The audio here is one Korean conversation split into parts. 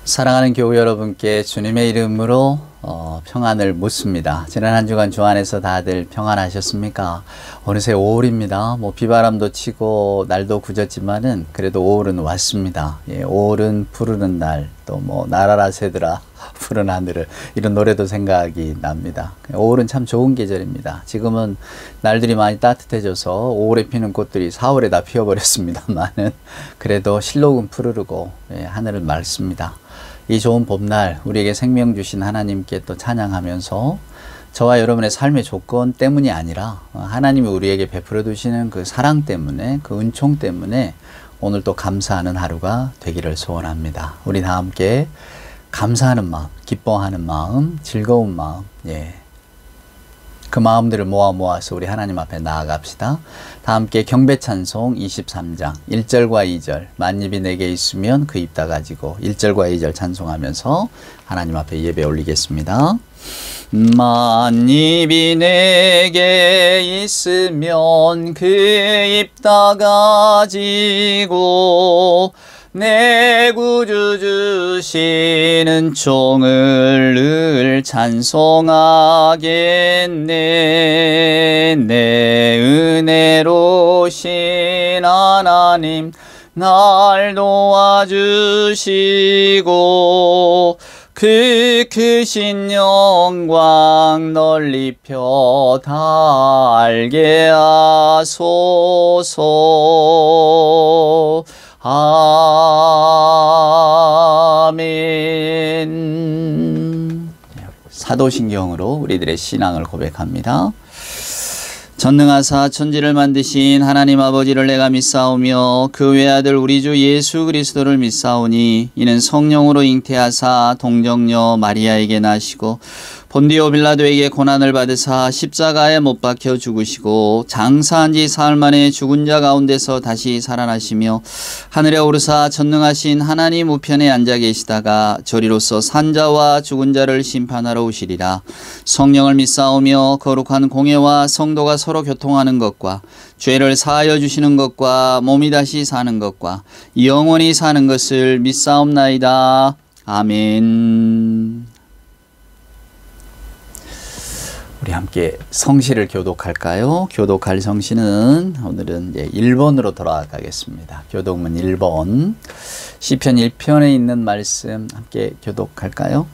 사랑하는 교우 여러분께 주님의 이름으로 평안을 묻습니다. 지난 한 주간 주 안에서 다들 평안하셨습니까? 어느새 5월입니다. 비바람도 치고 날도 굳었지만은 그래도 5월은 왔습니다. 5월은 푸르는 날, 또 날아라 새들아 푸른 하늘을, 이런 노래도 생각이 납니다. 5월은 참 좋은 계절입니다. 지금은 날들이 많이 따뜻해져서 5월에 피는 꽃들이 4월에 다 피어버렸습니다만은 그래도 실록은 푸르르고 하늘은 맑습니다. 이 좋은 봄날 우리에게 생명 주신 하나님께 또 찬양하면서 저와 여러분의 삶의 조건 때문이 아니라 하나님이 우리에게 베풀어 두시는 그 사랑 때문에, 그 은총 때문에 오늘 또 감사하는 하루가 되기를 소원합니다. 우리 다 함께 감사하는 마음, 기뻐하는 마음, 즐거운 마음, 그 마음들을 모아서 우리 하나님 앞에 나아갑시다. 다 함께 경배 찬송 23장 1절과 2절, 만입이 내게 있으면 그 입 다 가지고 1절과 2절 찬송하면서 하나님 앞에 예배 올리겠습니다. 만입이 내게 있으면 그 입 다 가지고 내 구주 주시는 종을 늘 찬송하겠네. 내 은혜로신 하나님 날 도와주시고 그 크신 영광 널리 펴 다 알게 하소서. 아멘. 사도신경으로 우리들의 신앙을 고백합니다. 전능하사 천지를 만드신 하나님 아버지를 내가 믿사오며 그 외아들 우리 주 예수 그리스도를 믿사오니 이는 성령으로 잉태하사 동정녀 마리아에게 나시고 본디오 빌라도에게 고난을 받으사 십자가에 못 박혀 죽으시고 장사한 지 사흘 만에 죽은 자 가운데서 다시 살아나시며 하늘에 오르사 전능하신 하나님 우편에 앉아 계시다가 저리로서 산자와 죽은 자를 심판하러 오시리라. 성령을 믿사오며 거룩한 공예와 성도가 서로 교통하는 것과 죄를 사하여 주시는 것과 몸이 다시 사는 것과 영원히 사는 것을 믿사옵나이다. 아멘. 우리 함께 성시를 교독할까요? 교독할 성시는 오늘은 1번으로 돌아가겠습니다. 교독문 1번, 시편 1편에 있는 말씀 함께 교독할까요?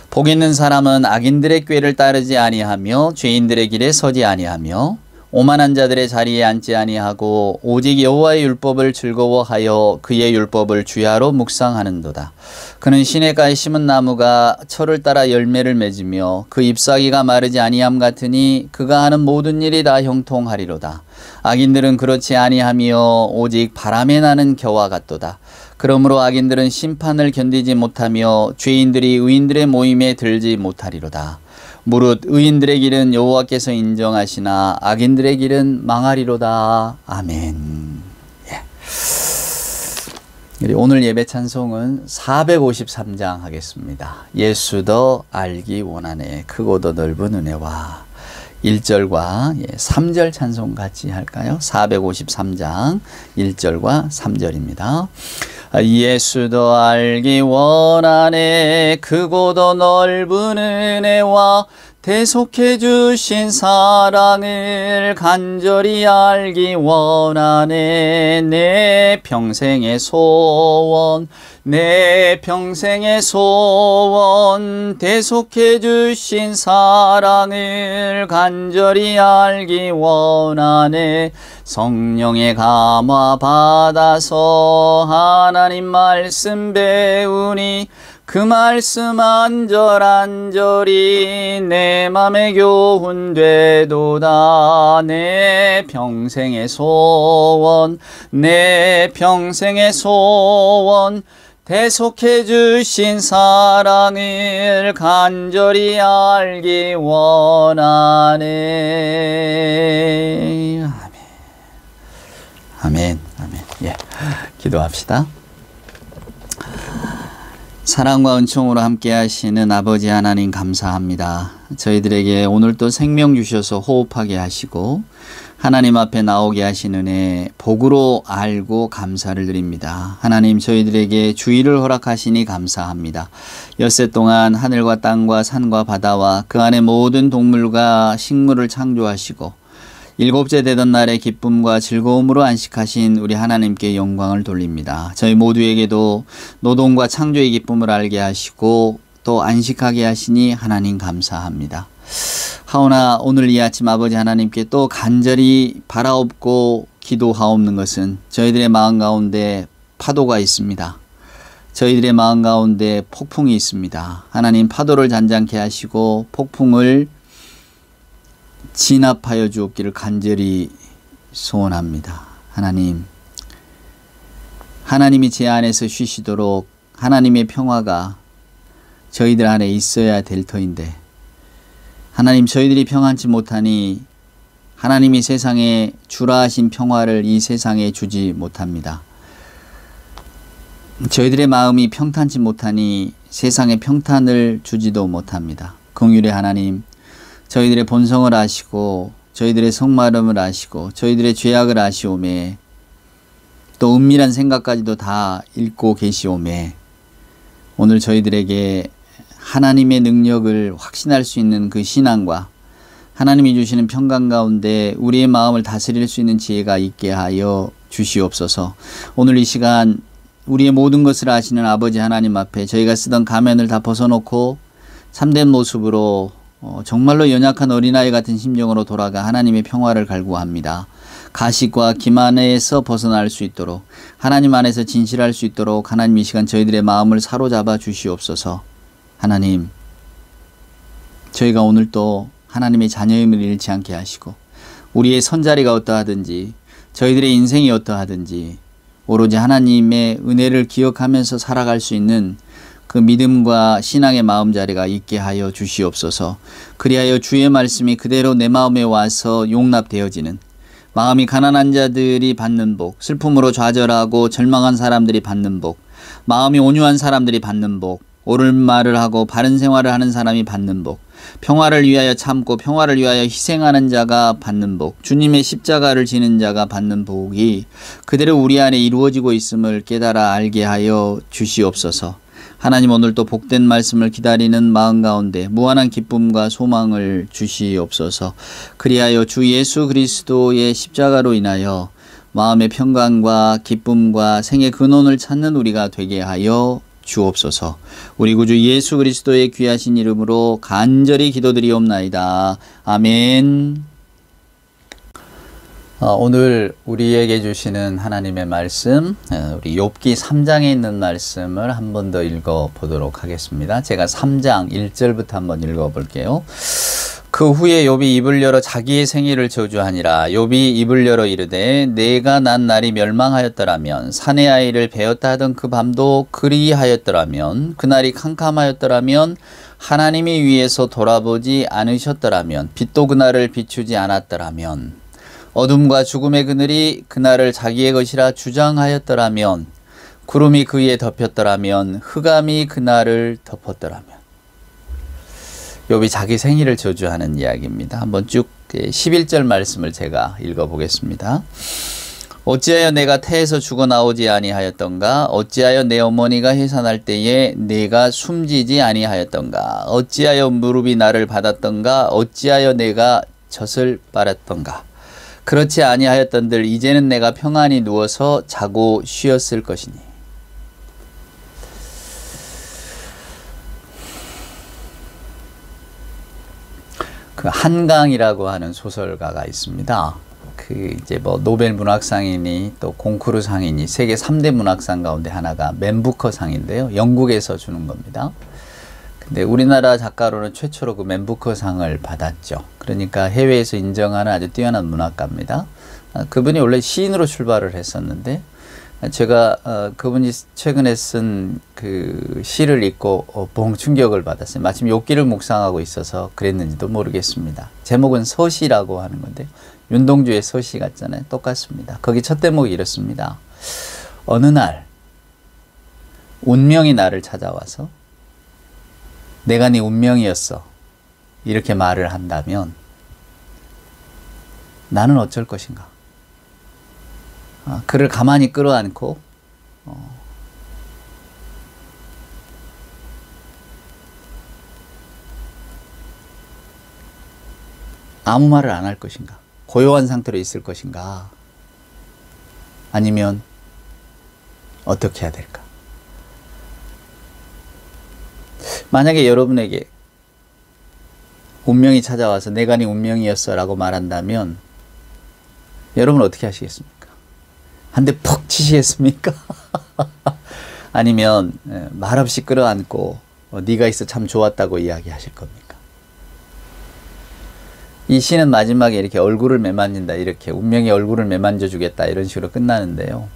복 있는 사람은 악인들의 꾀를 따르지 아니하며 죄인들의 길에 서지 아니하며 오만한 자들의 자리에 앉지 아니하고 오직 여호와의 율법을 즐거워하여 그의 율법을 주야로 묵상하는도다. 그는 시냇가에 심은 나무가 철을 따라 열매를 맺으며 그 잎사귀가 마르지 아니함 같으니 그가 하는 모든 일이 다 형통하리로다. 악인들은 그렇지 아니하며 오직 바람에 나는 겨와 같도다. 그러므로 악인들은 심판을 견디지 못하며 죄인들이 의인들의 모임에 들지 못하리로다. 무릇 의인들의 길은 여호와께서 인정하시나 악인들의 길은 망하리로다. 아멘. 오늘 예배 찬송은 453장 하겠습니다. 예수 더 알기 원하네 크고도 넓은 은혜와. 1절과 3절 찬송 같이 할까요? 453장 1절과 3절입니다. 예수 더 알기 원하네 크고 더 넓은 은혜와 대속해 주신 사랑을 간절히 알기 원하네. 내 평생의 소원, 내 평생의 소원, 대속해 주신 사랑을 간절히 알기 원하네. 성령의 감화 받아서 하나님 말씀 배우니 그 말씀 안절안절이 내 맘에 교훈되도다. 내 평생의 소원, 내 평생의 소원, 대속해 주신 사랑을 간절히 알기 원하네. 아멘. 아멘. 기도합시다. 사랑과 은총으로 함께 하시는 아버지 하나님 감사합니다. 저희들에게 오늘 또 생명 주셔서 호흡하게 하시고 하나님 앞에 나오게 하신 은혜 복으로 알고 감사를 드립니다. 하나님, 저희들에게 주의를 허락하시니 감사합니다. 엿새 동안 하늘과 땅과 산과 바다와 그 안에 모든 동물과 식물을 창조하시고 일곱째 되던 날에 기쁨과 즐거움으로 안식하신 우리 하나님께 영광을 돌립니다. 저희 모두에게도 노동과 창조의 기쁨을 알게 하시고 또 안식하게 하시니 하나님 감사합니다. 하오나 오늘 이 아침 아버지 하나님께 또 간절히 바라옵고 기도하옵는 것은 저희들의 마음 가운데 파도가 있습니다. 저희들의 마음 가운데 폭풍이 있습니다. 하나님, 파도를 잔잔케 하시고 폭풍을 진압하여 주옵기를 간절히 소원합니다. 하나님, 하나님이 제 안에서 쉬시도록 하나님의 평화가 저희들 안에 있어야 될 터인데 하나님, 저희들이 평안치 못하니 하나님이 세상에 주라 하신 평화를 이 세상에 주지 못합니다. 저희들의 마음이 평탄치 못하니 세상에 평탄을 주지도 못합니다. 긍휼의 하나님, 저희들의 본성을 아시고 저희들의 속마음을 아시고 저희들의 죄악을 아시오매 또 은밀한 생각까지도 다 읽고 계시오매 오늘 저희들에게 하나님의 능력을 확신할 수 있는 그 신앙과 하나님이 주시는 평강 가운데 우리의 마음을 다스릴 수 있는 지혜가 있게 하여 주시옵소서. 오늘 이 시간 우리의 모든 것을 아시는 아버지 하나님 앞에 저희가 쓰던 가면을 다 벗어놓고 참된 모습으로 정말로 연약한 어린아이 같은 심정으로 돌아가 하나님의 평화를 갈구합니다. 가식과 기만에서 벗어날 수 있도록 하나님 안에서 진실할 수 있도록 하나님 이 시간 저희들의 마음을 사로잡아 주시옵소서. 하나님, 저희가 오늘 또 하나님의 자녀임을 잃지 않게 하시고 우리의 선자리가 어떠하든지 저희들의 인생이 어떠하든지 오로지 하나님의 은혜를 기억하면서 살아갈 수 있는 그 믿음과 신앙의 마음자리가 있게 하여 주시옵소서. 그리하여 주의 말씀이 그대로 내 마음에 와서 용납되어지는 마음이 가난한 자들이 받는 복, 슬픔으로 좌절하고 절망한 사람들이 받는 복, 마음이 온유한 사람들이 받는 복, 옳은 말을 하고 바른 생활을 하는 사람이 받는 복, 평화를 위하여 참고 평화를 위하여 희생하는 자가 받는 복, 주님의 십자가를 지는 자가 받는 복이 그대로 우리 안에 이루어지고 있음을 깨달아 알게 하여 주시옵소서. 하나님, 오늘 또 복된 말씀을 기다리는 마음 가운데 무한한 기쁨과 소망을 주시옵소서. 그리하여 주 예수 그리스도의 십자가로 인하여 마음의 평강과 기쁨과 생의 근원을 찾는 우리가 되게 하여 주옵소서. 우리 구주 예수 그리스도의 귀하신 이름으로 간절히 기도드리옵나이다. 아멘. 오늘 우리에게 주시는 하나님의 말씀, 우리 욥기 3장에 있는 말씀을 한 번 더 읽어보도록 하겠습니다. 제가 3장 1절부터 한번 읽어볼게요. 그 후에 욥이 입을 열어 자기의 생일을 저주하니라. 욥이 입을 열어 이르되 내가 난 날이 멸망하였더라면 사내 아이를 베었다 하던 그 밤도 그리하였더라면 그날이 캄캄하였더라면 하나님이 위에서 돌아보지 않으셨더라면 빛도 그날을 비추지 않았더라면 어둠과 죽음의 그늘이 그날을 자기의 것이라 주장하였더라면 구름이 그위에 덮였더라면 흑암이 그날을 덮었더라면. 욥이 자기 생일을 저주하는 이야기입니다. 한번 쭉 11절 말씀을 제가 읽어보겠습니다. 어찌하여 내가 태에서 죽어 나오지 아니하였던가? 어찌하여 내 어머니가 해산할 때에 내가 숨지지 아니하였던가? 어찌하여 무릎이 나를 받았던가? 어찌하여 내가 젖을 빨았던가? 그렇지 아니하였던들 이제는 내가 평안히 누워서 자고 쉬었을 것이니. 그 한강이라고 하는 소설가가 있습니다. 그 이제 뭐 노벨 문학상이니 또 콩쿠르 상이니 세계 3대 문학상 가운데 하나가 맨 부커상인데요. 영국에서 주는 겁니다. 근데 우리나라 작가로는 최초로 그 맨 부커상을 받았죠. 그러니까 해외에서 인정하는 아주 뛰어난 문학가입니다. 그분이 원래 시인으로 출발을 했었는데 제가 그분이 최근에 쓴 그 시를 읽고 봉 충격을 받았어요. 마침 욥기를 묵상하고 있어서 그랬는지도 모르겠습니다. 제목은 서시라고 하는 건데 윤동주의 서시 같잖아요. 똑같습니다. 거기 첫 대목이 이렇습니다. 어느 날 운명이 나를 찾아와서 내가 네 운명이었어 이렇게 말을 한다면 나는 어쩔 것인가? 그를 가만히 끌어안고 아무 말을 안 할 것인가? 고요한 상태로 있을 것인가? 아니면 어떻게 해야 될까? 만약에 여러분에게 운명이 찾아와서 내가 네 운명이었어 라고 말한다면 여러분 어떻게 하시겠습니까? 한 대 푹 치시겠습니까? 아니면 말없이 끌어안고 네가 있어 참 좋았다고 이야기하실 겁니까? 이 시는 마지막에 이렇게 얼굴을 매만진다, 이렇게 운명의 얼굴을 매만져 주겠다 이런 식으로 끝나는데요.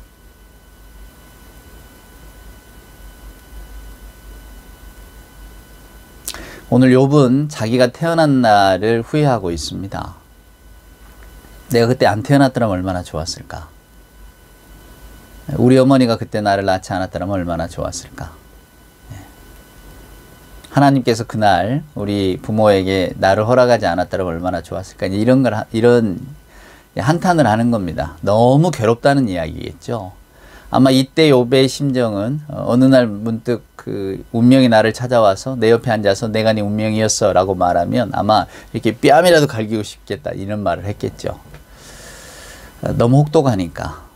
오늘 욥은 자기가 태어난 날을 후회하고 있습니다. 내가 그때 안 태어났더라면 얼마나 좋았을까? 우리 어머니가 그때 나를 낳지 않았더라면 얼마나 좋았을까? 하나님께서 그날 우리 부모에게 나를 허락하지 않았더라면 얼마나 좋았을까? 이런 한탄을 하는 겁니다. 너무 괴롭다는 이야기겠죠. 아마 이때 욥의 심정은 어느 날 문득 그 운명이 나를 찾아와서 내 옆에 앉아서 내가 네 운명이었어 라고 말하면 아마 이렇게 뺨이라도 갈기고 싶겠다 이런 말을 했겠죠. 너무 혹독하니까.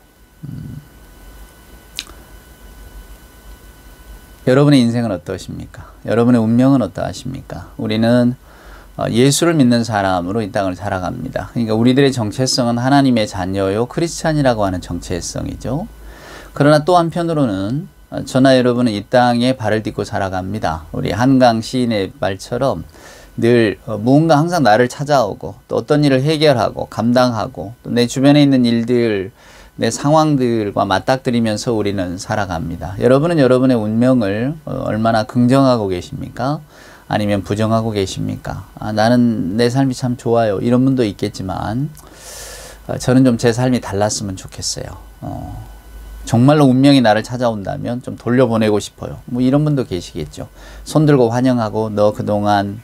여러분의 인생은 어떠십니까? 여러분의 운명은 어떠하십니까? 우리는 예수를 믿는 사람으로 이 땅을 살아갑니다. 그러니까 우리들의 정체성은 하나님의 자녀요 크리스찬이라고 하는 정체성이죠. 그러나 또 한편으로는 저나 여러분은 이 땅에 발을 딛고 살아갑니다. 우리 한강 시인의 말처럼 늘 무언가 항상 나를 찾아오고 또 어떤 일을 해결하고 감당하고 또 내 주변에 있는 일들 내 상황들과 맞닥뜨리면서 우리는 살아갑니다. 여러분은 여러분의 운명을 얼마나 긍정하고 계십니까? 아니면 부정하고 계십니까? 나는 내 삶이 참 좋아요. 이런 분도 있겠지만 저는 좀 제 삶이 달랐으면 좋겠어요. 정말로 운명이 나를 찾아온다면 좀 돌려보내고 싶어요. 뭐 이런 분도 계시겠죠. 손들고 환영하고 너 그동안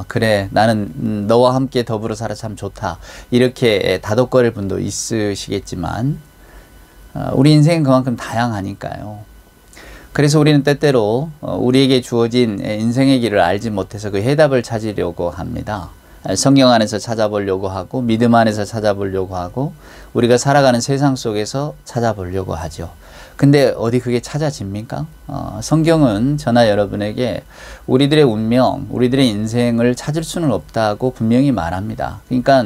그래 나는 너와 함께 더불어 살아 참 좋다 이렇게 다독거릴 분도 있으시겠지만 우리 인생은 그만큼 다양하니까요. 그래서 우리는 때때로 우리에게 주어진 인생의 길을 알지 못해서 그 해답을 찾으려고 합니다. 성경 안에서 찾아보려고 하고 믿음 안에서 찾아보려고 하고 우리가 살아가는 세상 속에서 찾아보려고 하죠. 근데 어디 그게 찾아집니까? 성경은 저나 여러분에게 우리들의 운명, 우리들의 인생을 찾을 수는 없다고 분명히 말합니다. 그러니까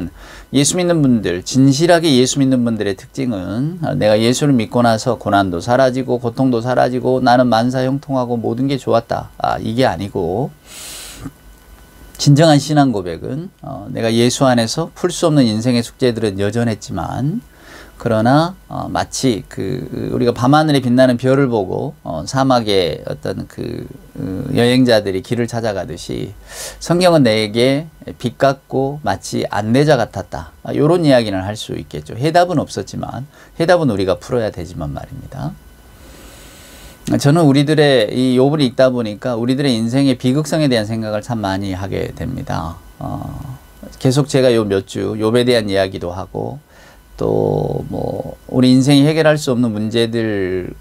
예수 믿는 분들, 진실하게 예수 믿는 분들의 특징은 내가 예수를 믿고 나서 고난도 사라지고 고통도 사라지고 나는 만사형통하고 모든 게 좋았다. 이게 아니고 진정한 신앙 고백은 내가 예수 안에서 풀 수 없는 인생의 숙제들은 여전했지만 그러나 마치 우리가 밤하늘에 빛나는 별을 보고 사막의 어떤 여행자들이 길을 찾아가듯이 성경은 내게 빛 같고 마치 안내자 같았다. 이런 이야기는 할 수 있겠죠. 해답은 없었지만 해답은 우리가 풀어야 되지만 말입니다. 저는 우리들의 이 욥을 읽다 보니까 우리들의 인생의 비극성에 대한 생각을 참 많이 하게 됩니다. 계속 제가 요 몇 주 욥에 대한 이야기도 하고 또 뭐 우리 인생이 해결할 수 없는 문제들을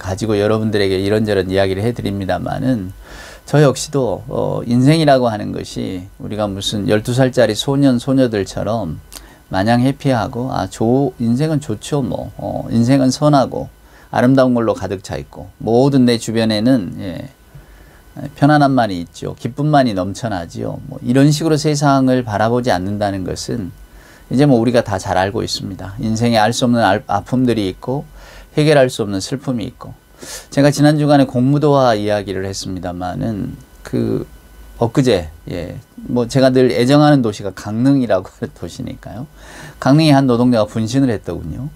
가지고 여러분들에게 이런저런 이야기를 해드립니다만은 저 역시도 인생이라고 하는 것이 우리가 무슨 12살짜리 소년 소녀들처럼 마냥 해피하고 인생은 좋죠 뭐 인생은 선하고 아름다운 걸로 가득 차 있고 모든 내 주변에는 편안함만이 있죠. 기쁨만이 넘쳐나지요. 뭐 이런 식으로 세상을 바라보지 않는다는 것은 이제 뭐 우리가 다 잘 알고 있습니다. 인생에 알 수 없는 아픔들이 있고 해결할 수 없는 슬픔이 있고 제가 지난 주간에 공무도화 이야기를 했습니다만은 엊그제 뭐 제가 늘 애정하는 도시가 강릉이라고 하는 도시니까요. 강릉의 한 노동자가 분신을 했더군요.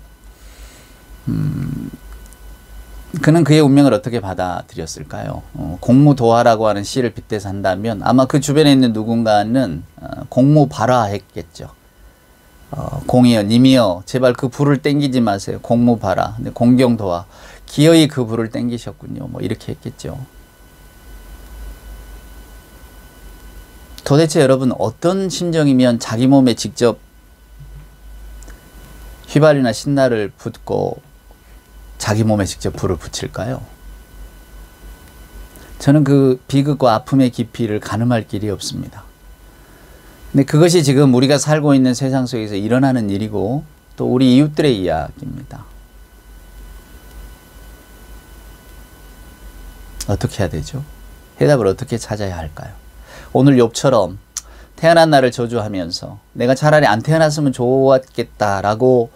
그는 그의 운명을 어떻게 받아들였을까요? 공무도화라고 하는 시를 빗대서 한다면 아마 그 주변에 있는 누군가는 공무발화했겠죠. 공이여 님이여 제발 그 불을 땡기지 마세요. 공무발화. 근데 공경도화. 기어이 그 불을 땡기셨군요. 뭐 이렇게 했겠죠. 도대체 여러분 어떤 심정이면 자기 몸에 직접 휘발유나 신나를 붓고 자기 몸에 직접 불을 붙일까요? 저는 그 비극과 아픔의 깊이를 가늠할 길이 없습니다. 근데 그것이 지금 우리가 살고 있는 세상 속에서 일어나는 일이고 또 우리 이웃들의 이야기입니다. 어떻게 해야 되죠? 해답을 어떻게 찾아야 할까요? 오늘 욥처럼 태어난 나를 저주하면서 내가 차라리 안 태어났으면 좋았겠다라고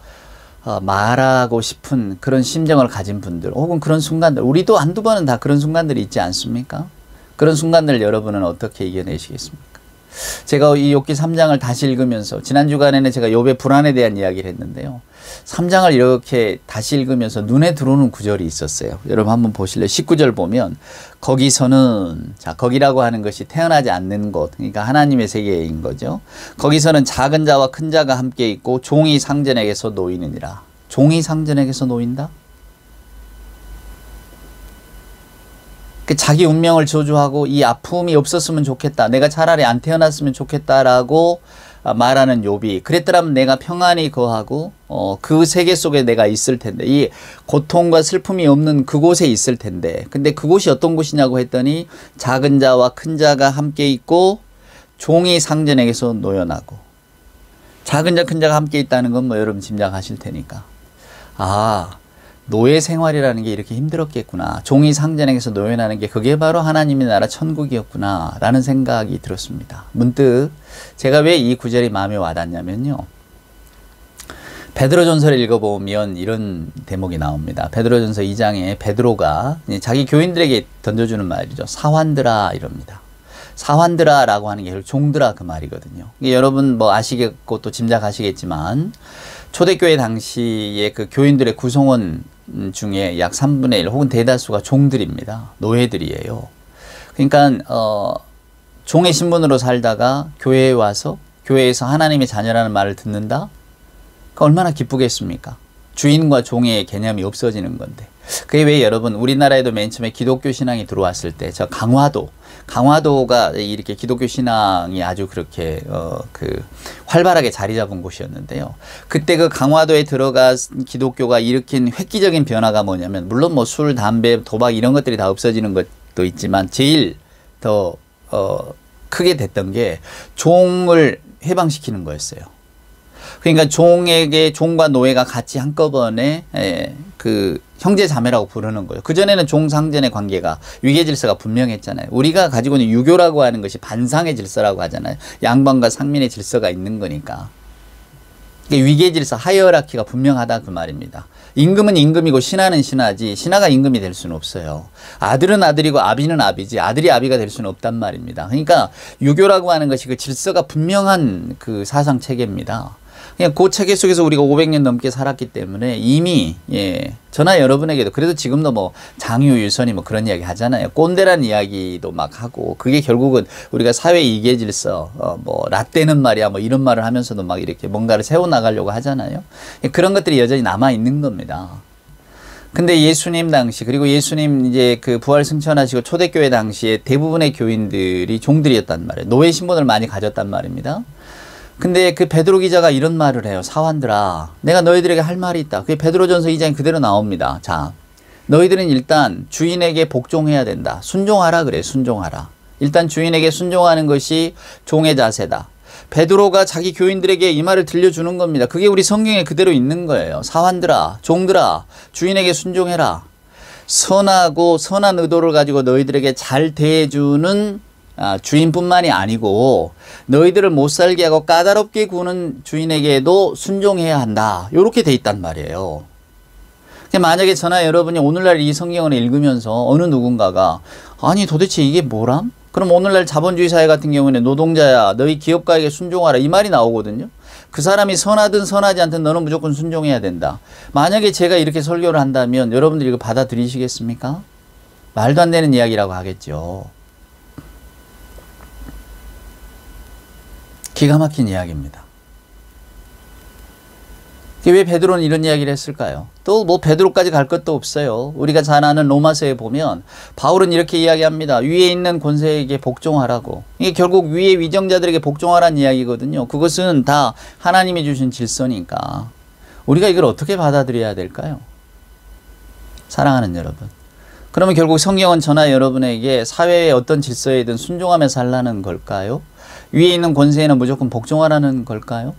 말하고 싶은 그런 심정을 가진 분들, 혹은 그런 순간들, 우리도 한두 번은 다 그런 순간들이 있지 않습니까? 그런 순간들 여러분은 어떻게 이겨내시겠습니까? 제가 이 욥기 3장을 다시 읽으면서, 지난 주간에는 제가 욥의 불안에 대한 이야기를 했는데요. 3장을 이렇게 다시 읽으면서 눈에 들어오는 구절이 있었어요. 여러분 한번 보실래요? 19절 보면 거기서는, 자, 거기라고 하는 것이 태어나지 않는 곳, 그러니까 하나님의 세계인 거죠. 거기서는 작은 자와 큰 자가 함께 있고 종이 상전에게서 놓이느니라. 종이 상전에게서 놓인다? 자기 운명을 저주하고 이 아픔이 없었으면 좋겠다, 내가 차라리 안 태어났으면 좋겠다라고 말하는 욥이, 그랬더라면 내가 평안히 거하고 그 세계 속에 내가 있을 텐데, 이 고통과 슬픔이 없는 그곳에 있을 텐데, 근데 그곳이 어떤 곳이냐고 했더니 작은 자와 큰 자가 함께 있고 종이 상전에게서 노여나고. 작은 자 큰 자가 함께 있다는 건 뭐 여러분 짐작하실 테니까, 아, 노예 생활이라는 게 이렇게 힘들었겠구나, 종이 상전에게서 노예나는 게 그게 바로 하나님의 나라 천국이었구나 라는 생각이 들었습니다. 문득 제가 왜 이 구절이 마음에 와닿냐면요, 베드로전서를 읽어보면 이런 대목이 나옵니다. 베드로전서 2장에 베드로가 자기 교인들에게 던져주는 말이죠. 사환들아 이럽니다. 사환들아 라고 하는 게 종들아 그 말이거든요. 이게 여러분 뭐 아시겠고 또 짐작하시겠지만 초대교회 당시에 그 교인들의 구성원 중에 약 3분의 1 혹은 대다수가 종들입니다. 노예들이에요. 그러니까 종의 신분으로 살다가 교회에 와서 교회에서 하나님의 자녀라는 말을 듣는다? 그러니까 얼마나 기쁘겠습니까? 주인과 종의 개념이 없어지는 건데. 그게 왜 여러분 우리나라에도 맨 처음에 기독교 신앙이 들어왔을 때 저 강화도가 이렇게 기독교 신앙이 아주 그렇게 활발하게 자리 잡은 곳이었는데요. 그때 그 강화도에 들어간 기독교가 일으킨 획기적인 변화가 뭐냐면, 물론 뭐 술, 담배, 도박 이런 것들이 다 없어지는 것도 있지만 제일 더 크게 됐던 게 종을 해방시키는 거였어요. 그러니까 종과 노예가 같이 한꺼번에 그 형제 자매라고 부르는 거예요. 그전에는 종상전의 관계가 위계 질서가 분명했잖아요. 우리가 가지고 있는 유교라고 하는 것이 반상의 질서라고 하잖아요. 양반과 상민의 질서가 있는 거니까. 위계 질서, 하이어라키가 분명하다 그 말입니다. 임금은 임금이고 신하는 신하지 신하가 임금이 될 수는 없어요. 아들은 아들이고 아비는 아비지 아들이 아비가 될 수는 없단 말입니다. 그러니까 유교라고 하는 것이 그 질서가 분명한 그 사상 체계입니다. 그냥 그 체계 속에서 우리가 500년 넘게 살았기 때문에 이미, 저나 여러분에게도, 그래도 지금도 뭐 장유, 유선이 뭐 그런 이야기 하잖아요. 꼰대라는 이야기도 막 하고, 그게 결국은 우리가 사회 이계 질서, 뭐 라떼는 말이야 뭐 이런 말을 하면서도 막 이렇게 뭔가를 세워나가려고 하잖아요. 그런 것들이 여전히 남아있는 겁니다. 근데 예수님 당시, 그리고 예수님 이제 그 부활 승천하시고 초대교회 당시에 대부분의 교인들이 종들이었단 말이에요. 노예 신분을 많이 가졌단 말입니다. 근데 그 베드로 기자가 이런 말을 해요. 사환들아, 내가 너희들에게 할 말이 있다. 그게 베드로전서 2장에 그대로 나옵니다. 자, 너희들은 일단 주인에게 복종해야 된다. 순종하라 그래, 순종하라. 일단 주인에게 순종하는 것이 종의 자세다. 베드로가 자기 교인들에게 이 말을 들려주는 겁니다. 그게 우리 성경에 그대로 있는 거예요. 사환들아, 종들아, 주인에게 순종해라. 선하고 선한 의도를 가지고 너희들에게 잘 대해주는 주인뿐만이 아니고 너희들을 못 살게 하고 까다롭게 구는 주인에게도 순종해야 한다. 이렇게 돼 있단 말이에요. 만약에 저나 여러분이 오늘날 이 성경을 읽으면서 어느 누군가가 아니 도대체 이게 뭐람? 그럼 오늘날 자본주의 사회 같은 경우에는 노동자야 너희 기업가에게 순종하라 이 말이 나오거든요. 그 사람이 선하든 선하지 않든 너는 무조건 순종해야 된다. 만약에 제가 이렇게 설교를 한다면 여러분들이 이거 받아들이시겠습니까? 말도 안 되는 이야기라고 하겠죠. 기가 막힌 이야기입니다. 왜 베드로는 이런 이야기를 했을까요? 또 뭐 베드로까지 갈 것도 없어요. 우리가 잘 아는 로마서에 보면 바울은 이렇게 이야기합니다. 위에 있는 권세에게 복종하라고. 이게 결국 위의 위정자들에게 복종하라는 이야기거든요. 그것은 다 하나님이 주신 질서니까. 우리가 이걸 어떻게 받아들여야 될까요? 사랑하는 여러분. 그러면 결국 성경은 저나 여러분에게 사회의 어떤 질서에든 순종하며 살라는 걸까요? 위에 있는 권세에는 무조건 복종하라는 걸까요?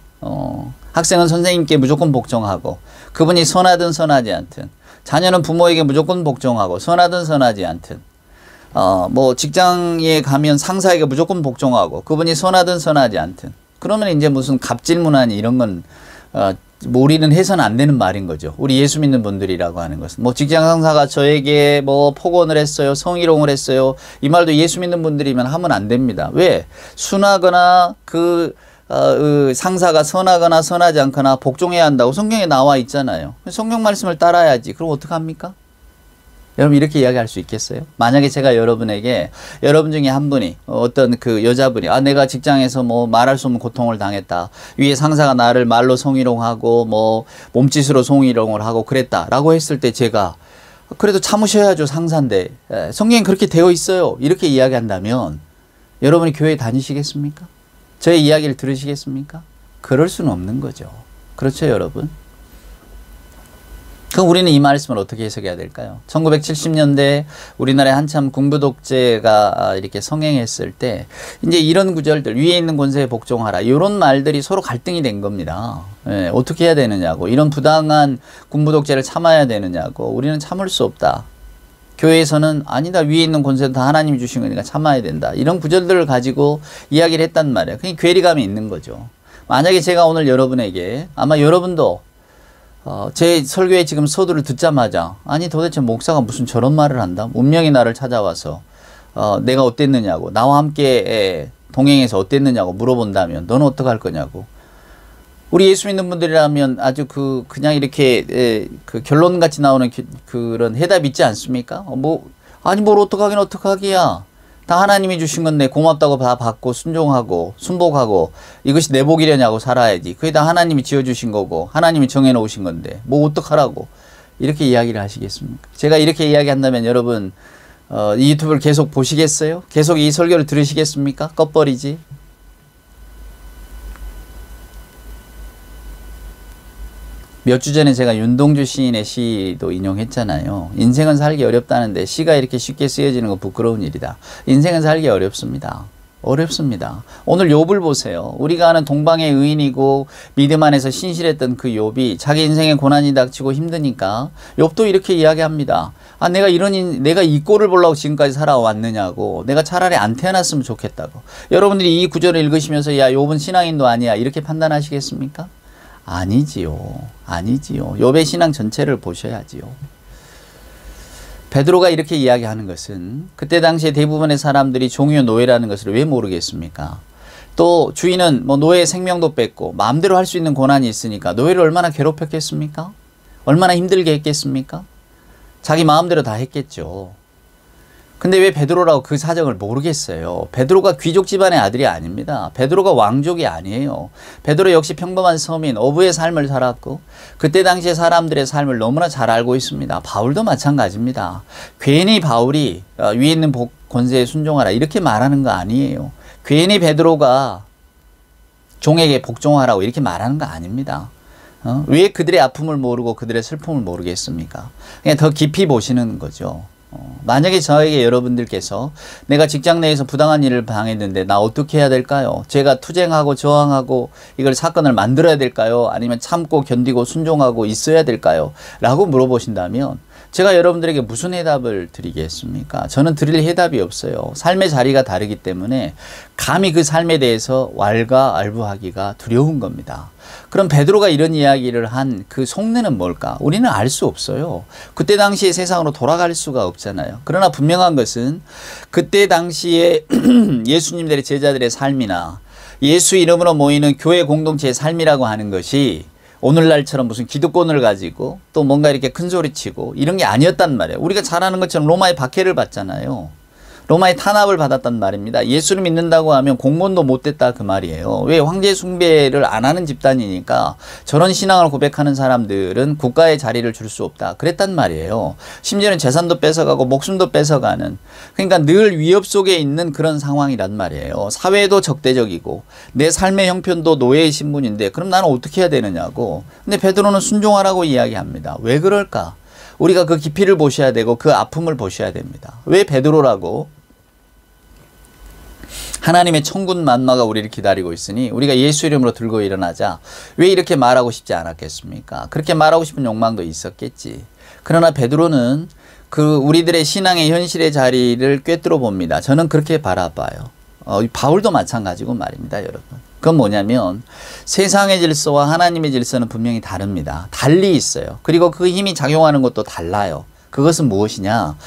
학생은 선생님께 무조건 복종하고, 그분이 선하든 선하지 않든, 자녀는 부모에게 무조건 복종하고, 선하든 선하지 않든, 뭐 직장에 가면 상사에게 무조건 복종하고, 그분이 선하든 선하지 않든. 그러면 이제 무슨 갑질문화니 이런 건 뭐 우리는 해서는 안 되는 말인 거죠. 우리 예수 믿는 분들이라고 하는 것은. 뭐 직장 상사가 저에게 뭐 폭언을 했어요, 성희롱을 했어요, 이 말도 예수 믿는 분들이면 하면 안 됩니다. 왜? 순하거나 상사가 선하거나 선하지 않거나 복종해야 한다고 성경에 나와 있잖아요. 성경 말씀을 따라야지. 그럼 어떡합니까? 여러분 이렇게 이야기할 수 있겠어요? 만약에 제가 여러분에게, 여러분 중에 한 분이, 어떤 그 여자분이 내가 직장에서 뭐 말할 수 없는 고통을 당했다, 위에 상사가 나를 말로 성희롱하고 뭐 몸짓으로 성희롱을 하고 그랬다라고 했을 때 제가 그래도 참으셔야죠, 상사인데, 성경에 그렇게 되어 있어요, 이렇게 이야기한다면 여러분이 교회 다니시겠습니까? 저의 이야기를 들으시겠습니까? 그럴 수는 없는 거죠. 그렇죠, 여러분? 그럼 우리는 이 말씀을 어떻게 해석해야 될까요? 1970년대 우리나라에 한참 군부 독재가 이렇게 성행했을 때 이제 이런 구절들, 위에 있는 권세에 복종하라, 이런 말들이 서로 갈등이 된 겁니다. 어떻게 해야 되느냐고, 이런 부당한 군부 독재를 참아야 되느냐고. 우리는 참을 수 없다. 교회에서는 아니다, 위에 있는 권세는 다 하나님이 주신 거니까 참아야 된다, 이런 구절들을 가지고 이야기를 했단 말이에요. 그게 괴리감이 있는 거죠. 만약에 제가 오늘 여러분에게, 아마 여러분도 제 설교에 지금 서두를 듣자마자 아니 도대체 목사가 무슨 저런 말을 한다, 운명이 나를 찾아와서 내가 어땠느냐고, 나와 함께 동행해서 어땠느냐고 물어본다면 너는 어떡할 거냐고. 우리 예수 믿는 분들이라면 아주 그냥 이렇게 그 결론같이 나오는 그런 해답이 있지 않습니까? 뭘 어떡하긴 어떡하기야, 다 하나님이 주신 건데 고맙다고 다 받고 순종하고 순복하고 이것이 내 복이려냐고 살아야지. 그게 다 하나님이 지어주신 거고 하나님이 정해놓으신 건데 뭐 어떡하라고, 이렇게 이야기를 하시겠습니까? 제가 이렇게 이야기한다면 여러분 이 유튜브를 계속 보시겠어요? 계속 이 설교를 들으시겠습니까? 꺼버리지. 몇 주 전에 제가 윤동주 시인의 시도 인용했잖아요. 인생은 살기 어렵다는데 시가 이렇게 쉽게 쓰여지는 건 부끄러운 일이다. 인생은 살기 어렵습니다. 어렵습니다. 오늘 욥을 보세요. 우리가 아는 동방의 의인이고 믿음 안에서 신실했던 그 욥이 자기 인생에 고난이 닥치고 힘드니까 욥도 이렇게 이야기합니다. 내가 이 꼴을 보려고 지금까지 살아왔느냐고, 내가 차라리 안 태어났으면 좋겠다고. 여러분들이 이 구절을 읽으시면서 야, 욥은 신앙인도 아니야, 이렇게 판단하시겠습니까? 아니지요. 욥의 신앙 전체를 보셔야지요. 베드로가 이렇게 이야기하는 것은 그때 당시에 대부분의 사람들이 종이요 노예라는 것을 왜 모르겠습니까? 또 주인은 뭐 노예의 생명도 뺏고 마음대로 할 수 있는 권한이 있으니까 노예를 얼마나 괴롭혔겠습니까? 얼마나 힘들게 했겠습니까? 자기 마음대로 다 했겠죠. 근데 왜 베드로라고 그 사정을 모르겠어요? 베드로가 귀족 집안의 아들이 아닙니다. 베드로가 왕족이 아니에요. 베드로 역시 평범한 서민, 어부의 삶을 살았고 그때 당시의 사람들의 삶을 너무나 잘 알고 있습니다. 바울도 마찬가지입니다. 괜히 바울이 위에 있는 권세에 순종하라 이렇게 말하는 거 아니에요. 괜히 베드로가 종에게 복종하라고 이렇게 말하는 거 아닙니다. 왜 그들의 아픔을 모르고 그들의 슬픔을 모르겠습니까? 그냥 더 깊이 보시는 거죠. 만약에 저에게 여러분들께서 내가 직장 내에서 부당한 일을 당했는데 나 어떻게 해야 될까요? 제가 투쟁하고 저항하고 이걸 사건을 만들어야 될까요? 아니면 참고 견디고 순종하고 있어야 될까요? 라고 물어보신다면 제가 여러분들에게 무슨 해답을 드리겠습니까? 저는 드릴 해답이 없어요. 삶의 자리가 다르기 때문에 감히 그 삶에 대해서 왈가왈부하기가 두려운 겁니다. 그럼 베드로가 이런 이야기를 한 그 속내는 뭘까? 우리는 알 수 없어요. 그때 당시의 세상으로 돌아갈 수가 없잖아요. 그러나 분명한 것은 그때 당시에 예수님들의 제자들의 삶이나 예수 이름으로 모이는 교회 공동체의 삶이라고 하는 것이 오늘날처럼 무슨 기득권을 가지고 또 뭔가 이렇게 큰소리치고 이런 게 아니었단 말이에요. 우리가 잘 아는 것처럼 로마의 박해를 받잖아요. 로마의 탄압을 받았단 말입니다. 예수를 믿는다고 하면 공무원도 못 됐다 그 말이에요. 왜? 황제 숭배를 안 하는 집단이니까 저런 신앙을 고백하는 사람들은 국가의 자리를 줄 수 없다 그랬단 말이에요. 심지어는 재산도 뺏어가고 목숨도 뺏어가는, 그러니까 늘 위협 속에 있는 그런 상황이란 말이에요. 사회도 적대적이고 내 삶의 형편도 노예의 신분인데 그럼 나는 어떻게 해야 되느냐고. 근데 베드로는 순종하라고 이야기합니다. 왜 그럴까? 우리가 그 깊이를 보셔야 되고 그 아픔을 보셔야 됩니다. 왜 베드로라고? 하나님의 천군 만마가 우리를 기다리고 있으니 우리가 예수 이름으로 들고 일어나자. 왜 이렇게 말하고 싶지 않았겠습니까? 그렇게 말하고 싶은 욕망도 있었겠지. 그러나 베드로는 그 우리들의 신앙의 현실의 자리를 꿰뚫어 봅니다. 저는 그렇게 바라봐요. 바울도 마찬가지고 말입니다, 여러분. 그건 뭐냐면 세상의 질서와 하나님의 질서는 분명히 다릅니다. 달리 있어요. 그리고 그 힘이 작용하는 것도 달라요. 그것은 무엇이냐?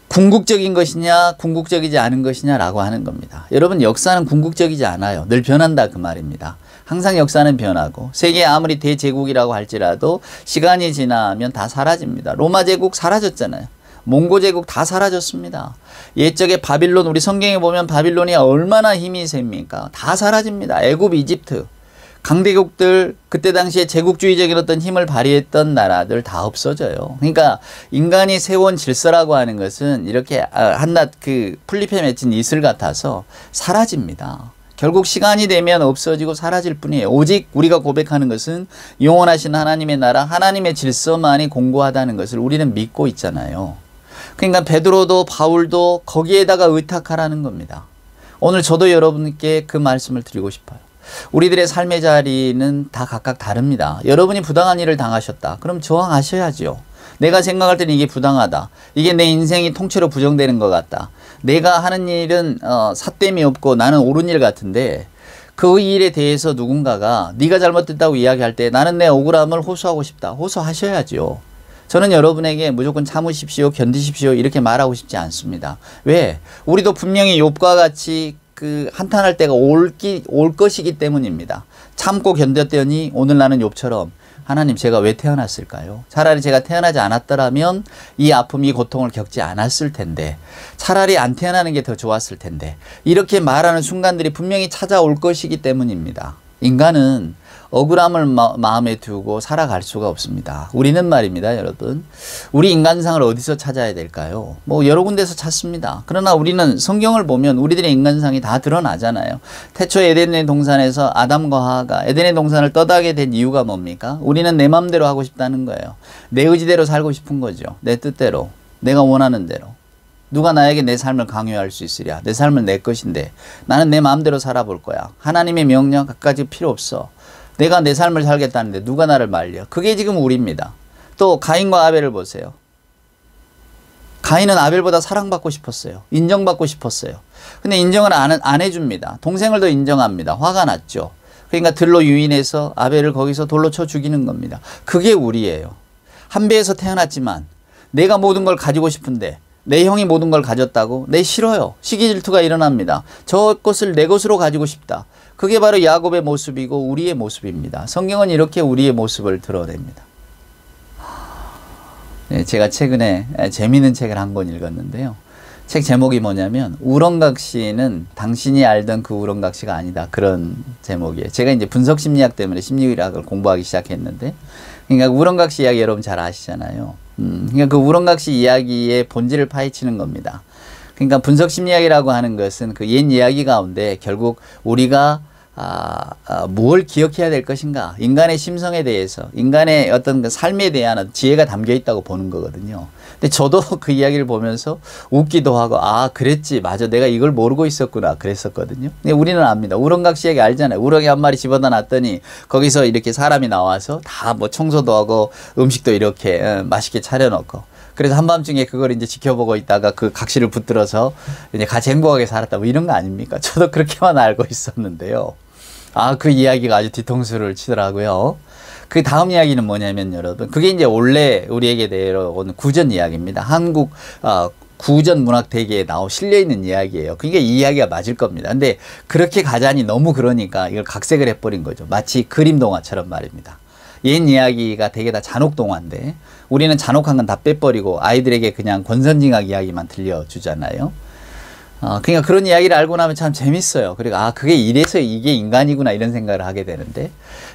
궁극적인 것이냐 궁극적이지 않은 것이냐라고 하는 겁니다. 여러분, 역사는 궁극적이지 않아요. 늘 변한다 그 말입니다. 항상 역사는 변하고 세계 아무리 대제국이라고 할지라도 시간이 지나면 다 사라집니다. 로마 제국 사라졌잖아요. 몽고 제국 다 사라졌습니다. 옛적에 바빌론, 우리 성경에 보면 바빌론이 얼마나 힘이 셉니까? 다 사라집니다. 애굽, 이집트, 강대국들, 그때 당시에 제국주의적인 어떤 힘을 발휘했던 나라들 다 없어져요. 그러니까 인간이 세운 질서라고 하는 것은 이렇게 한낱 그 풀잎에 맺힌 이슬 같아서 사라집니다. 결국 시간이 되면 없어지고 사라질 뿐이에요. 오직 우리가 고백하는 것은 영원하신 하나님의 나라, 하나님의 질서만이 공고하다는 것을 우리는 믿고 있잖아요. 그러니까 베드로도 바울도 거기에다가 의탁하라는 겁니다. 오늘 저도 여러분께 그 말씀을 드리고 싶어요. 우리들의 삶의 자리는 다 각각 다릅니다. 여러분이 부당한 일을 당하셨다. 그럼 저항하셔야죠. 내가 생각할 때는 이게 부당하다. 이게 내 인생이 통째로 부정되는 것 같다. 내가 하는 일은 삿됨이 없고 나는 옳은 일 같은데 그 일에 대해서 누군가가 네가 잘못됐다고 이야기할 때 나는 내 억울함을 호소하고 싶다. 호소하셔야죠. 저는 여러분에게 무조건 참으십시오, 견디십시오 이렇게 말하고 싶지 않습니다. 왜? 우리도 분명히 욥과 같이 그 한탄할 때가 올 것이기 때문입니다. 참고 견뎠더니 오늘 나는 욥처럼 하나님 제가 왜 태어났을까요? 차라리 제가 태어나지 않았더라면 이 아픔, 이 고통을 겪지 않았을 텐데, 차라리 안 태어나는 게 더 좋았을 텐데, 이렇게 말하는 순간들이 분명히 찾아올 것이기 때문입니다. 인간은 억울함을 마음에 두고 살아갈 수가 없습니다. 우리는 말입니다, 여러분. 우리 인간상을 어디서 찾아야 될까요? 뭐 여러 군데서 찾습니다. 그러나 우리는 성경을 보면 우리들의 인간상이 다 드러나잖아요. 태초 에덴의 동산에서 아담과 하와가 에덴의 동산을 떠나게 된 이유가 뭡니까? 우리는 내 마음대로 하고 싶다는 거예요. 내 의지대로 살고 싶은 거죠. 내 뜻대로, 내가 원하는 대로. 누가 나에게 내 삶을 강요할 수 있으랴. 내 삶은 내 것인데 나는 내 마음대로 살아볼 거야. 하나님의 명령 갖가지 필요 없어. 내가 내 삶을 살겠다는데 누가 나를 말려. 그게 지금 우리입니다. 또 가인과 아벨을 보세요. 가인은 아벨보다 사랑받고 싶었어요. 인정받고 싶었어요. 근데 인정을 안 해줍니다. 동생을 더 인정합니다. 화가 났죠. 그러니까 들로 유인해서 아벨을 거기서 돌로 쳐 죽이는 겁니다. 그게 우리예요. 한 배에서 태어났지만 내가 모든 걸 가지고 싶은데 내 형이 모든 걸 가졌다고? 내 싫어요. 시기 질투가 일어납니다. 저것을 내 것으로 가지고 싶다. 그게 바로 야곱의 모습이고 우리의 모습입니다. 성경은 이렇게 우리의 모습을 드러냅니다. 네, 제가 최근에 재미있는 책을 한 권 읽었는데요. 책 제목이 뭐냐면 우렁각시는 당신이 알던 그 우렁각시가 아니다. 그런 제목이에요. 제가 이제 분석심리학 때문에 심리학을 공부하기 시작했는데, 그러니까 우렁각시 이야기 여러분 잘 아시잖아요. 그러니까 그 우렁각시 이야기의 본질을 파헤치는 겁니다. 그러니까 분석심리학이라고 하는 것은 그 옛 이야기 가운데 결국 우리가 무엇을 기억해야 될 것인가, 인간의 심성에 대해서, 인간의 어떤 그 삶에 대한 지혜가 담겨 있다고 보는 거거든요. 근데 저도 그 이야기를 보면서 웃기도 하고, 그랬지, 맞아, 내가 이걸 모르고 있었구나 그랬었거든요. 근데 우리는 압니다. 우렁각시 이야기 알잖아요. 우렁이 한 마리 집어다 놨더니 거기서 이렇게 사람이 나와서 다 뭐 청소도 하고 음식도 이렇게 맛있게 차려놓고, 그래서 한밤중에 그걸 이제 지켜보고 있다가 그 각시를 붙들어서 이제 같이 행복하게 살았다, 뭐 이런 거 아닙니까? 저도 그렇게만 알고 있었는데요. 그 이야기가 아주 뒤통수를 치더라고요. 그 다음 이야기는 뭐냐면 여러분, 그게 이제 원래 우리에게 내려온 구전 이야기입니다. 한국 구전 문학 대계에 실려 있는 이야기예요. 그러니까 이 이야기가 맞을 겁니다. 근데 그렇게 가자니 너무 그러니까 이걸 각색을 해버린 거죠. 마치 그림 동화처럼 말입니다. 옛 이야기가 되게 다 잔혹 동화인데 우리는 잔혹한 건 다 빼버리고 아이들에게 그냥 권선징악 이야기만 들려주잖아요. 그러니까 그런 이야기를 알고 나면 참 재밌어요. 그리고 그게 이래서 이게 인간이구나 이런 생각을 하게 되는데,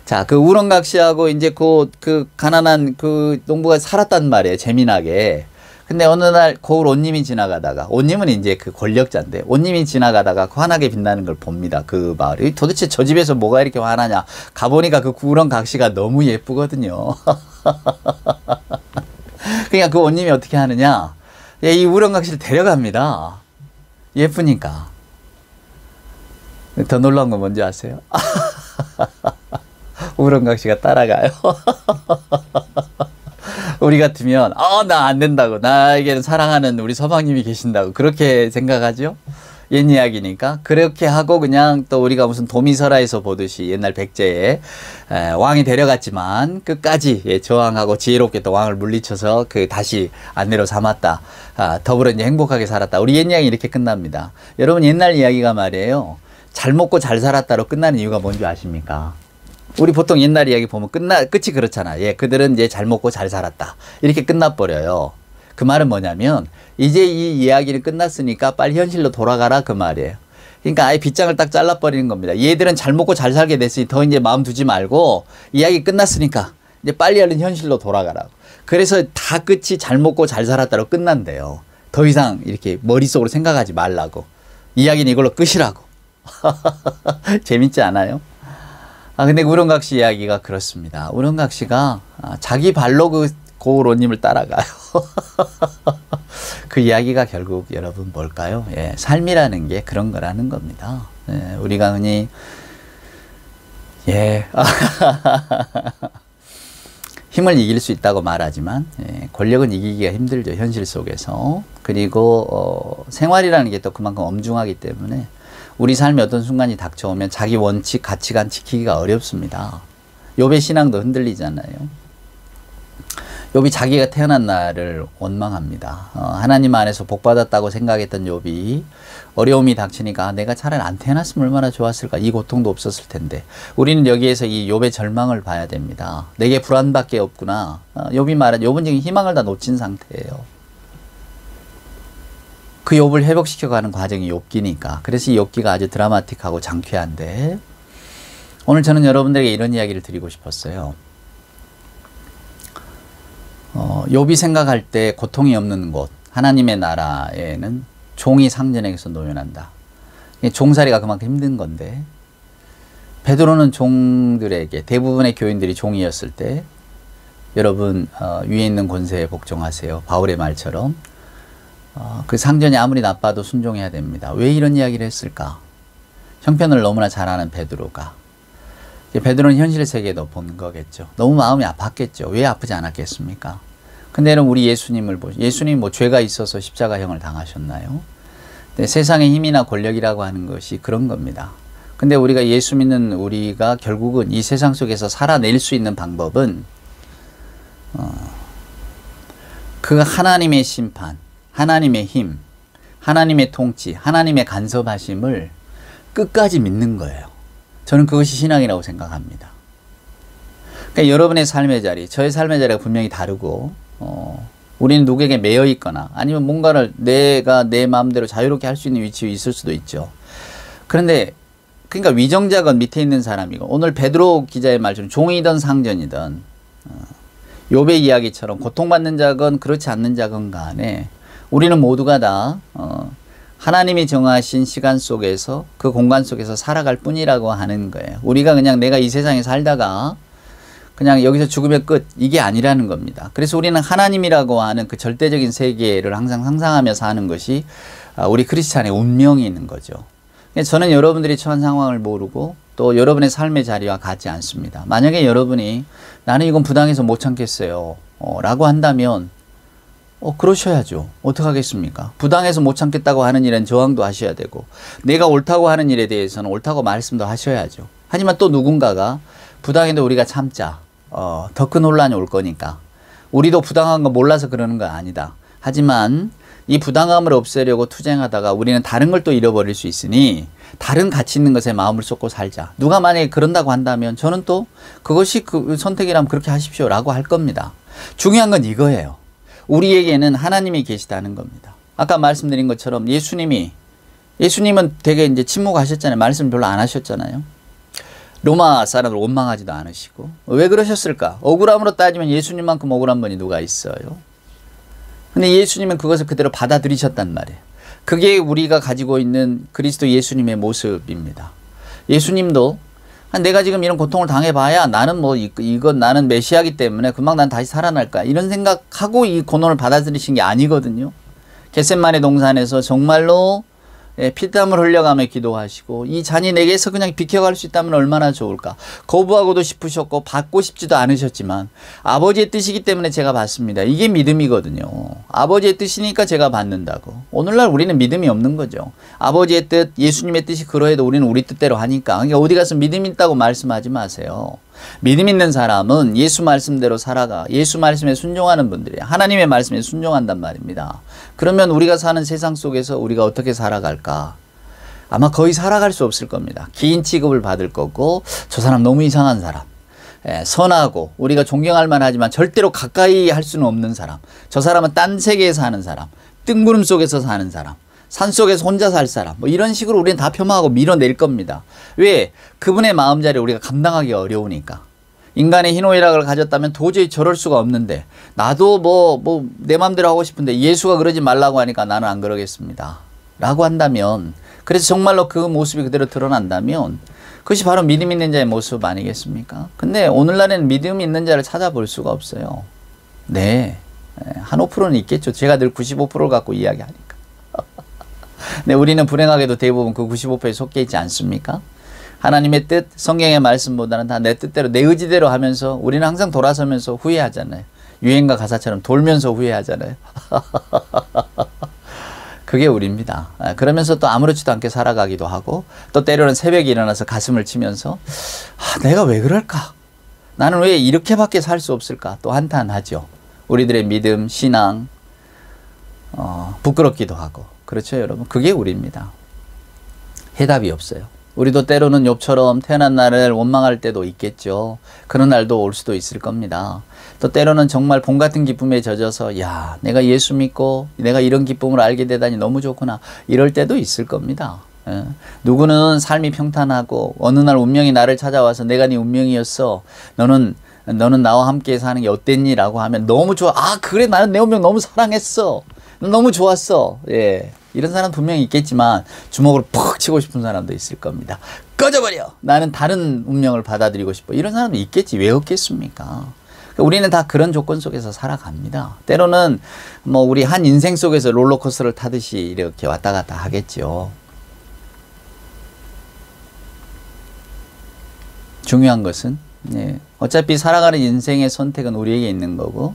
자, 그 우렁각 씨하고 이제 그 가난한 그 농부가 살았단 말이에요. 재미나게. 근데 어느 날 고을 옷님이 지나가다가, 옷님은 이제 그 권력자인데, 옷님이 지나가다가 환하게 빛나는 걸 봅니다. 그 마을이. 도대체 저 집에서 뭐가 이렇게 환하냐. 가보니까 그 우렁각 씨가 너무 예쁘거든요. 그러니까 그 옷님이 어떻게 하느냐. 이 우렁각 씨를 데려갑니다. 예쁘니까. 더 놀라운 건 뭔지 아세요? 우렁각 씨가 따라가요. 우리 같으면 나 안 된다고, 나에게는 사랑하는 우리 서방님이 계신다고 그렇게 생각하죠. 옛 이야기니까 그렇게 하고, 그냥 또 우리가 무슨 도미설화에서 보듯이 옛날 백제에 왕이 데려갔지만 끝까지 저항하고 지혜롭게 또 왕을 물리쳐서 다시 아내로 삼았다. 더불어 이제 행복하게 살았다. 우리 옛 이야기 이렇게 끝납니다. 여러분, 옛날 이야기가 말이에요, 잘 먹고 잘 살았다로 끝나는 이유가 뭔지 아십니까? 우리 보통 옛날 이야기 보면 끝이 그렇잖아. 그들은 이제 잘 먹고 잘 살았다. 이렇게 끝나버려요. 그 말은 뭐냐면, 이제 이 이야기는 끝났으니까 빨리 현실로 돌아가라, 그 말이에요. 그러니까 아예 빗장을 딱 잘라버리는 겁니다. 얘들은 잘 먹고 잘 살게 됐으니 더 이제 마음 두지 말고, 이야기 끝났으니까 이제 빨리 얼른 현실로 돌아가라고. 그래서 다 끝이 잘 먹고 잘 살았다로 끝난대요. 더 이상 이렇게 머릿속으로 생각하지 말라고. 이야기는 이걸로 끝이라고. 재밌지 않아요? 근데 우렁각 씨 이야기가 그렇습니다. 우렁각 씨가 자기 발로 그 고을옷님을 따라가요. 그 이야기가 결국 여러분 뭘까요? 삶이라는 게 그런 거라는 겁니다. 우리가 흔히 힘을 이길 수 있다고 말하지만 권력은 이기기가 힘들죠. 현실 속에서. 그리고 생활이라는 게 또 그만큼 엄중하기 때문에 우리 삶에 어떤 순간이 닥쳐오면 자기 원칙, 가치관 지키기가 어렵습니다. 욥의 신앙도 흔들리잖아요. 욥이 자기가 태어난 날을 원망합니다. 하나님 안에서 복받았다고 생각했던 욥이 어려움이 닥치니까 내가 차라리 안 태어났으면 얼마나 좋았을까. 이 고통도 없었을 텐데. 우리는 여기에서 이 욥의 절망을 봐야 됩니다. 내게 불안밖에 없구나. 욥이 말한, 욥은 지금 희망을 다 놓친 상태예요. 그 욥을 회복시켜가는 과정이 욥기니까. 그래서 이 욥기가 아주 드라마틱하고 장쾌한데, 오늘 저는 여러분들에게 이런 이야기를 드리고 싶었어요. 욥이 생각할 때 고통이 없는 곳, 하나님의 나라에는 종이 상전에게서 노연한다. 종살이가 그만큼 힘든 건데, 베드로는 종들에게, 대부분의 교인들이 종이었을 때, 여러분 위에 있는 권세에 복종하세요. 바울의 말처럼 그 상전이 아무리 나빠도 순종해야 됩니다. 왜 이런 이야기를 했을까? 형편을 너무나 잘 아는 베드로가, 베드로는 현실 세계도 본 거겠죠. 너무 마음이 아팠겠죠. 왜 아프지 않았겠습니까? 근데 여러분, 우리 예수님을 보시죠. 예수님 뭐 죄가 있어서 십자가형을 당하셨나요? 네, 세상의 힘이나 권력이라고 하는 것이 그런 겁니다. 근데 우리가 예수 믿는 우리가 결국은 이 세상 속에서 살아낼 수 있는 방법은 그 하나님의 심판, 하나님의 힘, 하나님의 통치, 하나님의 간섭하심을 끝까지 믿는 거예요. 저는 그것이 신앙이라고 생각합니다. 그러니까 여러분의 삶의 자리, 저의 삶의 자리가 분명히 다르고, 우리는 누구에게 매여 있거나 아니면 뭔가를 내가 내 마음대로 자유롭게 할 수 있는 위치에 있을 수도 있죠. 그런데 그러니까 위정자건 밑에 있는 사람이고, 오늘 베드로 기자의 말처럼 종이든 상전이든 욥의 이야기처럼 고통받는 자건 그렇지 않는 자건 간에 우리는 모두가 다 하나님이 정하신 시간 속에서, 그 공간 속에서 살아갈 뿐이라고 하는 거예요. 우리가 그냥 내가 이 세상에 살다가 그냥 여기서 죽으면 끝, 이게 아니라는 겁니다. 그래서 우리는 하나님이라고 하는 그 절대적인 세계를 항상 상상하며 사는 것이 우리 크리스찬의 운명이 있는 거죠. 저는 여러분들이 처한 상황을 모르고 또 여러분의 삶의 자리와 같지 않습니다. 만약에 여러분이 나는 이건 부당해서 못 참겠어요 라고 한다면 그러셔야죠. 어떡하겠습니까? 부당해서 못 참겠다고 하는 일은 저항도 하셔야 되고, 내가 옳다고 하는 일에 대해서는 옳다고 말씀도 하셔야죠. 하지만 또 누군가가 부당해도 우리가 참자, 더 큰 혼란이 올 거니까, 우리도 부당한 거 몰라서 그러는 거 아니다. 하지만 이 부당함을 없애려고 투쟁하다가 우리는 다른 걸 또 잃어버릴 수 있으니 다른 가치 있는 것에 마음을 쏟고 살자. 누가 만약에 그런다고 한다면 저는 또 그것이 그 선택이라면 그렇게 하십시오 라고 할 겁니다. 중요한 건 이거예요. 우리에게는 하나님이 계시다는 겁니다. 아까 말씀드린 것처럼 예수님이 예수님은 되게 이제 침묵하셨잖아요. 말씀 별로 안 하셨잖아요. 로마 사람을 원망하지도 않으시고. 왜 그러셨을까? 억울함으로 따지면 예수님만큼 억울한 분이 누가 있어요? 근데 예수님은 그것을 그대로 받아들이셨단 말이에요. 그게 우리가 가지고 있는 그리스도 예수님의 모습입니다. 예수님도 내가 지금 이런 고통을 당해봐야 나는 뭐 이건 나는 메시아이기 때문에 금방 난 다시 살아날까 이런 생각하고 이 고난을 받아들이신 게 아니거든요. 겟셋마네 동산에서 정말로 피땀을 흘려가며 기도하시고 이 잔이 내게서 그냥 비켜갈 수 있다면 얼마나 좋을까. 거부하고도 싶으셨고 받고 싶지도 않으셨지만 아버지의 뜻이기 때문에 제가 받습니다. 이게 믿음이거든요. 아버지의 뜻이니까 제가 받는다고. 오늘날 우리는 믿음이 없는 거죠. 아버지의 뜻, 예수님의 뜻이 그러해도 우리는 우리 뜻대로 하니까. 그러니까 어디 가서 믿음 있다고 말씀하지 마세요. 믿음 있는 사람은 예수 말씀대로 살아가 예수 말씀에 순종하는 분들이에요. 하나님의 말씀에 순종한단 말입니다. 그러면 우리가 사는 세상 속에서 우리가 어떻게 살아갈까? 아마 거의 살아갈 수 없을 겁니다. 기인 취급을 받을 거고 저 사람 너무 이상한 사람, 선하고 우리가 존경할 만하지만 절대로 가까이 할 수는 없는 사람, 저 사람은 딴 세계에 사는 사람, 뜬구름 속에서 사는 사람, 산속에서 혼자 살 사람, 뭐 이런 식으로 우리는 다 폄하하고 밀어낼 겁니다. 왜? 그분의 마음자리를 우리가 감당하기 어려우니까. 인간의 희노애락을 가졌다면 도저히 저럴 수가 없는데 나도 내 마음대로 하고 싶은데 예수가 그러지 말라고 하니까 나는 안 그러겠습니다 라고 한다면, 그래서 정말로 그 모습이 그대로 드러난다면 그것이 바로 믿음 있는 자의 모습 아니겠습니까? 근데 오늘날에는 믿음 있는 자를 찾아볼 수가 없어요. 네, 한 5%는 있겠죠. 제가 늘 95%를 갖고 이야기하니까. 네, 우리는 불행하게도 대부분 그 95%에 속해 있지 않습니까? 하나님의 뜻, 성경의 말씀보다는 다 내 뜻대로, 내 의지대로 하면서 우리는 항상 돌아서면서 후회하잖아요. 유행가 가사처럼 돌면서 후회하잖아요. 그게 우리입니다. 그러면서 또 아무렇지도 않게 살아가기도 하고 또 때로는 새벽에 일어나서 가슴을 치면서 내가 왜 그럴까? 나는 왜 이렇게밖에 살 수 없을까? 또 한탄하죠. 우리들의 믿음, 신앙, 부끄럽기도 하고. 그렇죠, 여러분? 그게 우리입니다. 해답이 없어요. 우리도 때로는 욥처럼 태어난 날을 원망할 때도 있겠죠. 그런 날도 올 수도 있을 겁니다. 또 때로는 정말 봄 같은 기쁨에 젖어서 야, 내가 예수 믿고 내가 이런 기쁨을 알게 되다니 너무 좋구나 이럴 때도 있을 겁니다. 누구는 삶이 평탄하고 어느 날 운명이 나를 찾아와서 내가 네 운명이었어. 너는 나와 함께 사는 게 어땠니? 라고 하면 너무 좋아. 그래, 나는 내 운명 너무 사랑했어. 너무 좋았어. 예. 이런 사람 분명히 있겠지만 주먹으로 푹 치고 싶은 사람도 있을 겁니다. 꺼져버려! 나는 다른 운명을 받아들이고 싶어. 이런 사람도 있겠지. 왜 없겠습니까? 우리는 다 그런 조건 속에서 살아갑니다. 때로는 우리 한 인생 속에서 롤러코스터를 타듯이 이렇게 왔다 갔다 하겠죠. 중요한 것은 어차피 살아가는 인생의 선택은 우리에게 있는 거고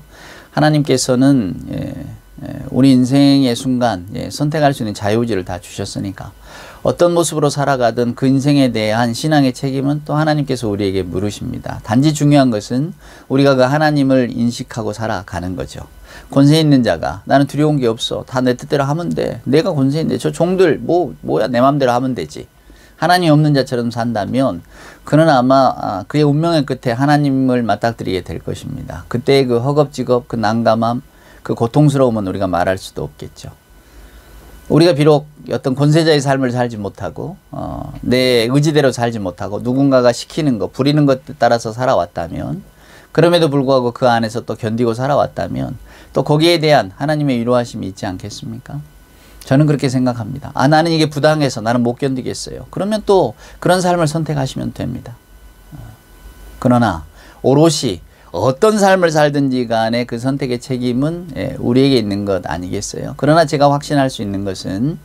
하나님께서는 우리 인생의 순간 선택할 수 있는 자유의지를 다 주셨으니까 어떤 모습으로 살아가든 그 인생에 대한 신앙의 책임은 또 하나님께서 우리에게 물으십니다. 단지 중요한 것은 우리가 그 하나님을 인식하고 살아가는 거죠. 권세 있는 자가 나는 두려운 게 없어. 다 내 뜻대로 하면 돼. 내가 권세인데 저 종들 뭐야 내 마음대로 하면 되지. 하나님 없는 자처럼 산다면 그는 아마 그의 운명의 끝에 하나님을 맞닥뜨리게 될 것입니다. 그때의 그 허겁지겁 그 난감함 그 고통스러움은 우리가 말할 수도 없겠죠. 우리가 비록 어떤 권세자의 삶을 살지 못하고 내 의지대로 살지 못하고 누군가가 시키는 것, 부리는 것에 따라서 살아왔다면 그럼에도 불구하고 그 안에서 또 견디고 살아왔다면 또 거기에 대한 하나님의 위로하심이 있지 않겠습니까? 저는 그렇게 생각합니다. 나는 이게 부당해서 나는 못 견디겠어요. 그러면 또 그런 삶을 선택하시면 됩니다. 그러나 오롯이 어떤 삶을 살든지 간에 그 선택의 책임은 우리에게 있는 것 아니겠어요? 그러나 제가 확신할 수 있는 것은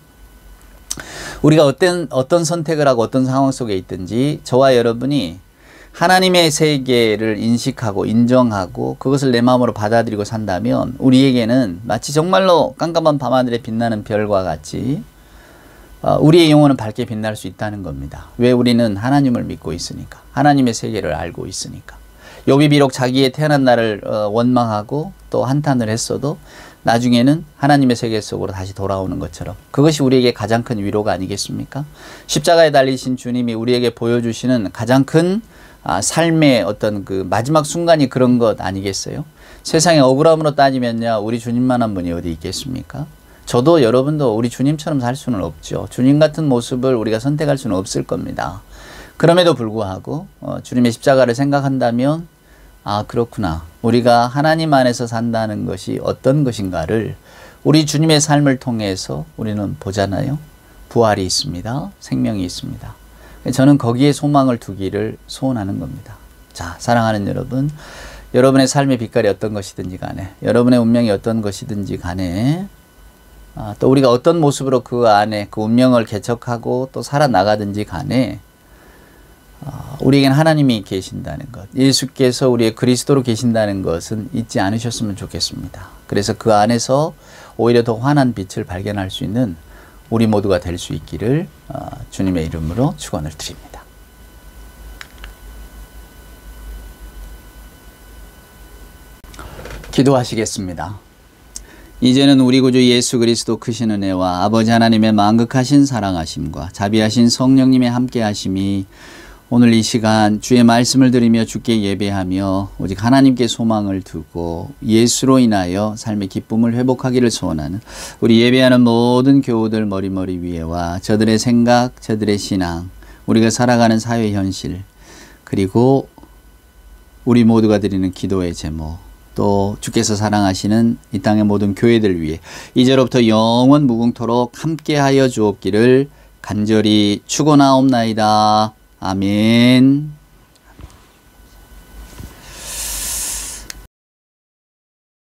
우리가 어떤 선택을 하고 어떤 상황 속에 있든지 저와 여러분이 하나님의 세계를 인식하고 인정하고 그것을 내 마음으로 받아들이고 산다면 우리에게는 마치 정말로 깜깜한 밤하늘에 빛나는 별과 같이 우리의 영혼은 밝게 빛날 수 있다는 겁니다. 왜? 우리는 하나님을 믿고 있으니까. 하나님의 세계를 알고 있으니까. 욥이 비록 자기의 태어난 날을 원망하고 또 한탄을 했어도 나중에는 하나님의 세계 속으로 다시 돌아오는 것처럼 그것이 우리에게 가장 큰 위로가 아니겠습니까? 십자가에 달리신 주님이 우리에게 보여주시는 가장 큰 삶의 어떤 그 마지막 순간이 그런 것 아니겠어요? 세상에 억울함으로 따지면요 우리 주님만한 분이 어디 있겠습니까? 저도 여러분도 우리 주님처럼 살 수는 없죠. 주님 같은 모습을 우리가 선택할 수는 없을 겁니다. 그럼에도 불구하고 주님의 십자가를 생각한다면 아, 그렇구나. 우리가 하나님 안에서 산다는 것이 어떤 것인가를 우리 주님의 삶을 통해서 우리는 보잖아요. 부활이 있습니다. 생명이 있습니다. 저는 거기에 소망을 두기를 소원하는 겁니다. 자, 사랑하는 여러분, 여러분의 삶의 빛깔이 어떤 것이든지 간에, 여러분의 운명이 어떤 것이든지 간에, 또 우리가 어떤 모습으로 그 안에 그 운명을 개척하고 또 살아나가든지 간에 우리에겐 하나님이 계신다는 것, 예수께서 우리의 그리스도로 계신다는 것은 잊지 않으셨으면 좋겠습니다. 그래서 그 안에서 오히려 더 환한 빛을 발견할 수 있는 우리 모두가 될 수 있기를 주님의 이름으로 축원을 드립니다. 기도하시겠습니다. 이제는 우리 구주 예수 그리스도 크신 은혜와 아버지 하나님의 만극하신 사랑하심과 자비하신 성령님의 함께하심이 오늘 이 시간 주의 말씀을 들으며 주께 예배하며 오직 하나님께 소망을 두고 예수로 인하여 삶의 기쁨을 회복하기를 소원하는 우리 예배하는 모든 교우들 머리머리 위에와 저들의 생각, 저들의 신앙, 우리가 살아가는 사회 현실, 그리고 우리 모두가 드리는 기도의 제목, 또 주께서 사랑하시는 이 땅의 모든 교회들 위해 이제로부터 영원 무궁토록 함께하여 주옵기를 간절히 축원하옵나이다. 아멘.